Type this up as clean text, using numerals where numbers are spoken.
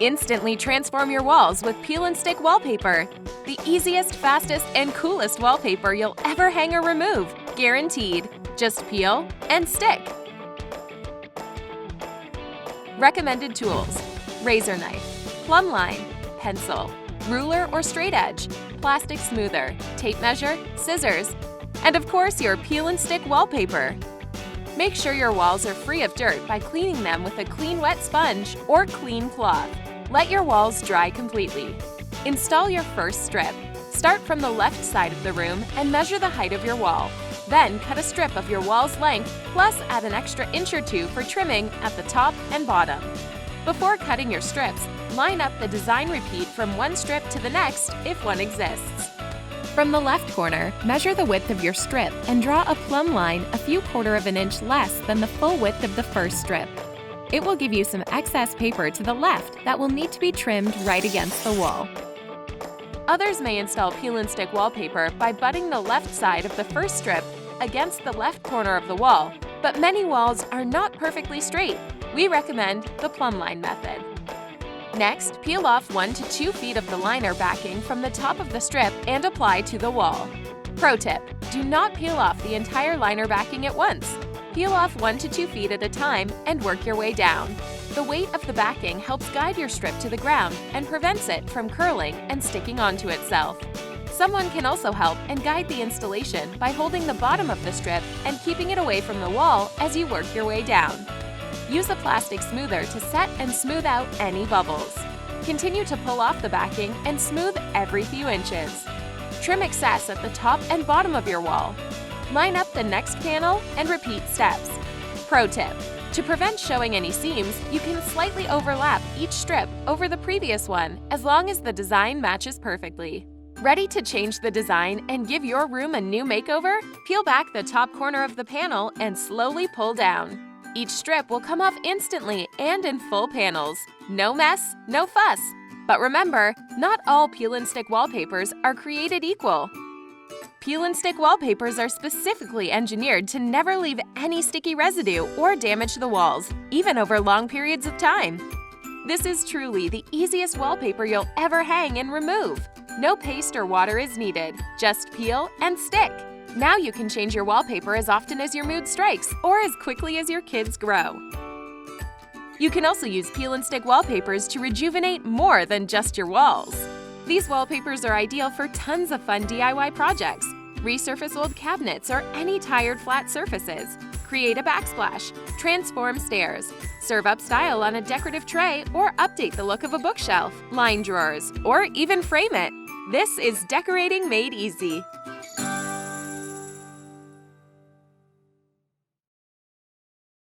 Instantly transform your walls with Peel and Stick Wallpaper. The easiest, fastest, and coolest wallpaper you'll ever hang or remove. Guaranteed. Just peel and stick. Recommended tools: razor knife, plumb line, pencil, ruler or straight edge, plastic smoother, tape measure, scissors, and of course your Peel and Stick wallpaper. Make sure your walls are free of dirt by cleaning them with a clean wet sponge or clean cloth. Let your walls dry completely. Install your first strip. Start from the left side of the room and measure the height of your wall. Then cut a strip of your wall's length, plus add an extra inch or two for trimming at the top and bottom. Before cutting your strips, line up the design repeat from one strip to the next if one exists. From the left corner, measure the width of your strip and draw a plumb line a few quarter of an inch less than the full width of the first strip. It will give you some excess paper to the left that will need to be trimmed right against the wall. Others may install Peel and Stick wallpaper by butting the left side of the first strip against the left corner of the wall, but many walls are not perfectly straight. We recommend the plumb line method. Next, peel off 1 to 2 feet of the liner backing from the top of the strip and apply to the wall. Pro tip: do not peel off the entire liner backing at once. Peel off 1 to 2 feet at a time and work your way down. The weight of the backing helps guide your strip to the ground and prevents it from curling and sticking onto itself. Someone can also help and guide the installation by holding the bottom of the strip and keeping it away from the wall as you work your way down. Use a plastic smoother to set and smooth out any bubbles. Continue to pull off the backing and smooth every few inches. Trim excess at the top and bottom of your wall. Line up the next panel and repeat steps. Pro tip: to prevent showing any seams, you can slightly overlap each strip over the previous one as long as the design matches perfectly. Ready to change the design and give your room a new makeover? Peel back the top corner of the panel and slowly pull down. Each strip will come off instantly and in full panels. No mess, no fuss. But remember, not all Peel and Stick wallpapers are created equal. Peel and Stick wallpapers are specifically engineered to never leave any sticky residue or damage the walls, even over long periods of time. This is truly the easiest wallpaper you'll ever hang and remove. No paste or water is needed, just peel and stick. Now you can change your wallpaper as often as your mood strikes or as quickly as your kids grow. You can also use Peel and Stick wallpapers to rejuvenate more than just your walls. These wallpapers are ideal for tons of fun DIY projects. Resurface old cabinets or any tired flat surfaces. Create a backsplash. Transform stairs. Serve up style on a decorative tray or update the look of a bookshelf, line drawers, or even frame it. This is decorating made easy.